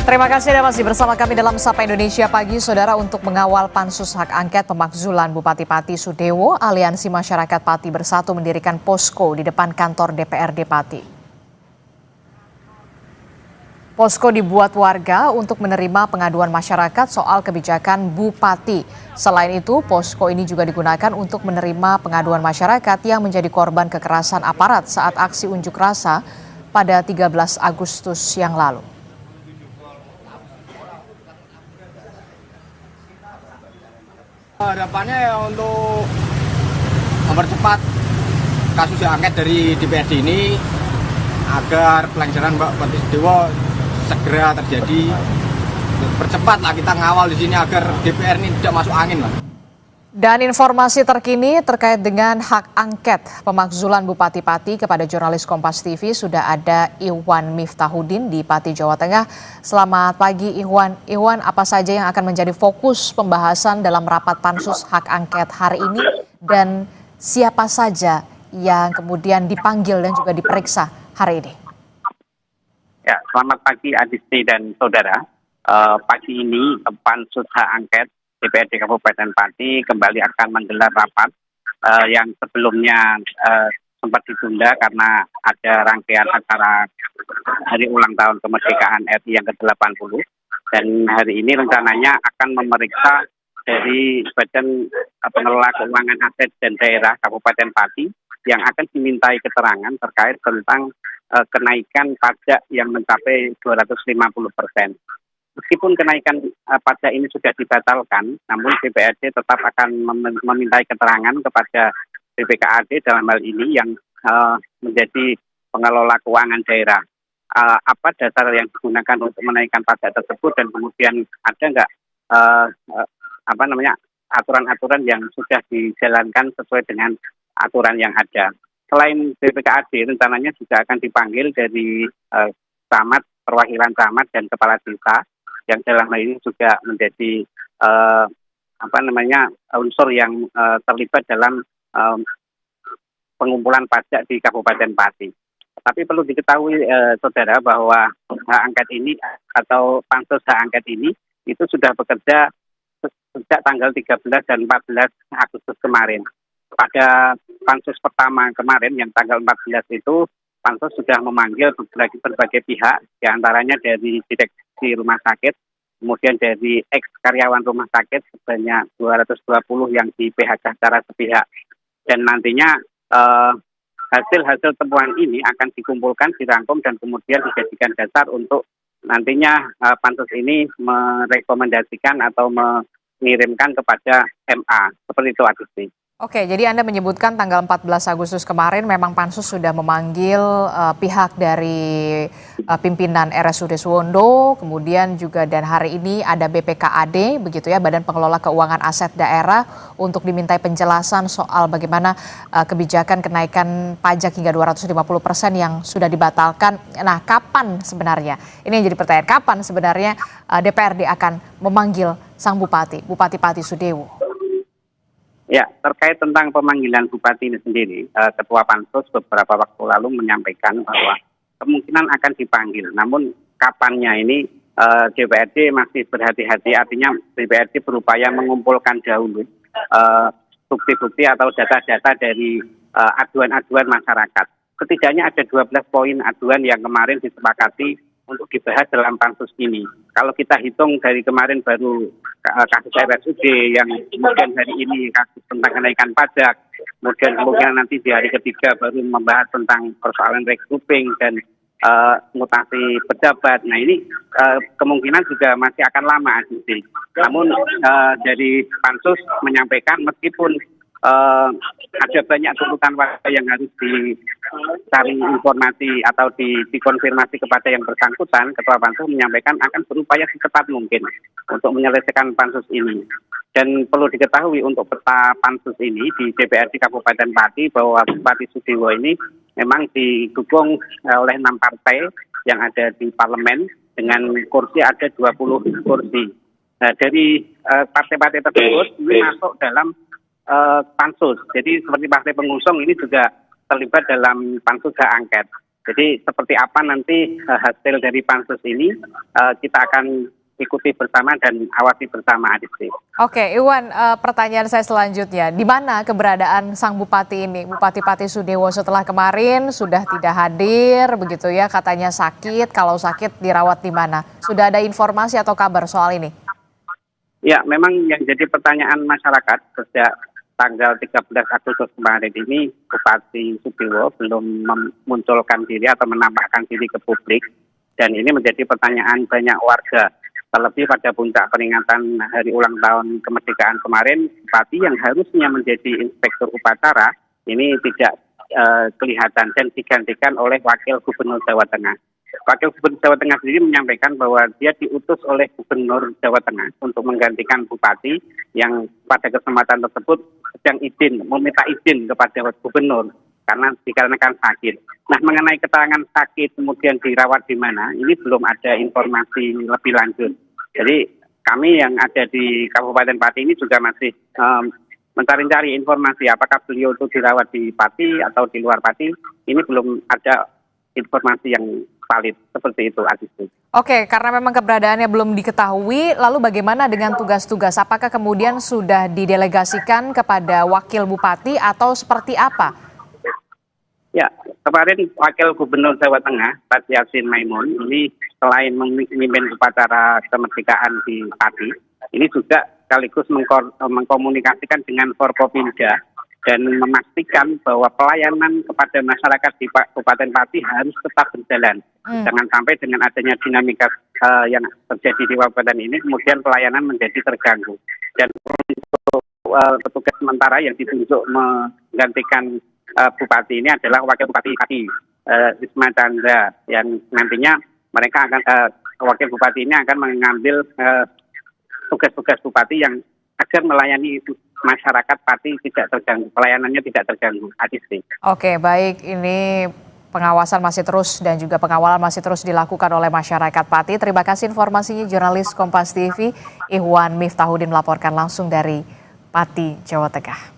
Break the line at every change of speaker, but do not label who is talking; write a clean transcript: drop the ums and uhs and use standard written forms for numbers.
Terima kasih Anda masih bersama kami dalam Sapa Indonesia Pagi, Saudara. Untuk mengawal pansus hak angket pemakzulan Bupati Pati Sudewo, Aliansi Masyarakat Pati Bersatu mendirikan posko di depan kantor DPRD Pati. Posko dibuat warga untuk menerima pengaduan masyarakat soal kebijakan Bupati. Selain itu, posko ini juga digunakan untuk menerima pengaduan masyarakat yang menjadi korban kekerasan aparat saat aksi unjuk rasa pada 13 Agustus yang lalu.
Harapannya ya untuk mempercepat kasus hak angket dari DPRD ini agar pelanggaran Mbak Pati Sudewo segera terjadi. Percepatlah kita ngawal di sini agar DPR ini tidak masuk angin, Mbak.
Dan informasi terkini terkait dengan hak angket pemakzulan Bupati Pati kepada jurnalis Kompas TV sudah ada Iwan Miftahudin di Pati, Jawa Tengah. Selamat pagi Iwan. Iwan, apa saja yang akan menjadi fokus pembahasan dalam rapat pansus hak angket hari ini dan siapa saja yang kemudian dipanggil dan juga diperiksa hari ini?
Ya, selamat pagi Adisti dan saudara. Pagi ini pansus hak angket DPRD Kabupaten Pati kembali akan menggelar rapat yang sebelumnya sempat ditunda karena ada rangkaian acara hari ulang tahun kemerdekaan RI yang ke-80, dan hari ini rencananya akan memeriksa dari Badan Pengelola Keuangan Aset dan Daerah Kabupaten Pati yang akan dimintai keterangan terkait tentang kenaikan pajak yang mencapai 250%. Meskipun kenaikan pajak ini sudah dibatalkan, namun DPRD tetap akan memintai keterangan kepada BPKAD dalam hal ini yang menjadi pengelola keuangan daerah. Apa dasar yang digunakan untuk menaikkan pajak tersebut, dan kemudian ada nggak aturan-aturan yang sudah dijalankan sesuai dengan aturan yang ada. Selain BPKAD, rencananya juga akan dipanggil dari camat, perwakilan camat dan kepala desa, yang dalam hal ini juga menjadi unsur yang terlibat dalam pengumpulan pajak di Kabupaten Pati. Tapi perlu diketahui saudara bahwa hak angket ini atau pansus hak angket ini itu sudah bekerja sejak tanggal 13 dan 14 Agustus kemarin. Pada pansus pertama kemarin yang tanggal 14 itu, pansus sudah memanggil berbagai pihak, diantaranya dari direksi rumah sakit, kemudian dari ex-karyawan rumah sakit sebanyak 220 yang di PHK secara sepihak. Dan nantinya hasil-hasil temuan ini akan dikumpulkan, dirangkum, dan kemudian dijadikan dasar untuk nantinya pansus ini merekomendasikan atau mengirimkan kepada MA. Seperti itu, Adisti.
Oke, jadi Anda menyebutkan tanggal 14 Agustus kemarin memang pansus sudah memanggil pihak dari pimpinan RSUD Suwondo, kemudian juga dan hari ini ada BPKAD, begitu ya, Badan Pengelola Keuangan Aset Daerah, untuk dimintai penjelasan soal bagaimana kebijakan kenaikan pajak hingga 250% yang sudah dibatalkan. Nah, kapan sebenarnya? Ini yang jadi pertanyaan, kapan sebenarnya DPRD akan memanggil sang Bupati Pati Sudewo?
Ya, terkait tentang pemanggilan Bupati ini sendiri, Ketua Pansus beberapa waktu lalu menyampaikan bahwa kemungkinan akan dipanggil. Namun kapannya ini DPRD masih berhati-hati, artinya DPRD berupaya mengumpulkan dahulu bukti-bukti atau data-data dari aduan-aduan masyarakat. Setidaknya ada 12 poin aduan yang kemarin disepakati untuk dibahas dalam pansus ini. Kalau kita hitung dari kemarin baru kasus RSUD, yang kemudian hari ini kasus tentang kenaikan pajak, kemudian nanti di hari ketiga baru membahas tentang persoalan regrouping dan mutasi pejabat. Nah, ini kemungkinan juga masih akan lama, Adisti. Namun dari pansus menyampaikan meskipun ada banyak tuntutan warga yang harus dicari informasi atau dikonfirmasi kepada yang bersangkutan, Ketua Pansus menyampaikan akan berupaya secepat mungkin untuk menyelesaikan pansus ini. Dan perlu diketahui untuk peta pansus ini di DPRD Kabupaten Pati bahwa Bupati Sudewo ini memang didukung oleh 6 partai yang ada di parlemen, dengan kursi ada 20 kursi. Nah, dari partai-partai tersebut ini masuk dalam pansus. Jadi seperti partai pengusung ini juga terlibat dalam pansus hak angket. Jadi seperti apa nanti hasil dari pansus ini kita akan ikuti bersama dan awasi bersama, Adisti.
Oke, Iwan, pertanyaan saya selanjutnya, di mana keberadaan sang bupati ini, Bupati Pati Sudewo, setelah kemarin sudah tidak hadir, begitu ya, katanya sakit, kalau sakit dirawat di mana? Sudah ada informasi atau kabar soal ini?
Ya, memang yang jadi pertanyaan masyarakat sejak tanggal 13 Agustus kemarin ini, Bupati Sudewo belum memunculkan diri atau menampakkan diri ke publik, dan ini menjadi pertanyaan banyak warga. Terlebih pada puncak peringatan hari ulang tahun kemerdekaan kemarin, Bupati yang harusnya menjadi inspektur upacara ini tidak kelihatan dan digantikan oleh Wakil Gubernur Jawa Tengah. Wakil Gubernur Jawa Tengah sendiri menyampaikan bahwa dia diutus oleh Gubernur Jawa Tengah untuk menggantikan Bupati yang pada kesempatan tersebut sedang meminta izin kepada Gubernur karena dikarenakan sakit. Nah, mengenai keterangan sakit kemudian dirawat di mana, ini belum ada informasi lebih lanjut. Jadi kami yang ada di Kabupaten Pati ini juga masih mencari-cari informasi apakah beliau itu dirawat di Pati atau di luar Pati. Ini belum ada informasi yang valid seperti itu, Adisti.
Oke, karena memang keberadaannya belum diketahui, lalu bagaimana dengan tugas-tugas? Apakah kemudian sudah didelegasikan kepada Wakil Bupati atau seperti apa?
Ya, kemarin Wakil Gubernur Jawa Tengah, Pak Yasin Maimun, ini selain memimpin upacara kemerdekaan di Pati, ini juga sekaligus mengkomunikasikan dengan Forkopimda dan memastikan bahwa pelayanan kepada masyarakat di Kabupaten Pati harus tetap berjalan. Jangan sampai dengan adanya dinamika yang terjadi di kabupaten ini, kemudian pelayanan menjadi terganggu. Dan untuk petugas sementara yang ditunjuk menggantikan Bupati ini adalah Wakil Bupati Pati, Wisma Chandra, yang nantinya mereka akan Wakil Bupati ini akan mengambil tugas-tugas Bupati yang agar melayani masyarakat Pati tidak terganggu, pelayanannya tidak terganggu. Adisti. Oke,
baik, ini pengawasan masih terus dan juga pengawalan masih terus dilakukan oleh masyarakat Pati. Terima kasih informasinya jurnalis Kompas TV Ihwan Miftahudin melaporkan langsung dari Pati, Jawa Tengah.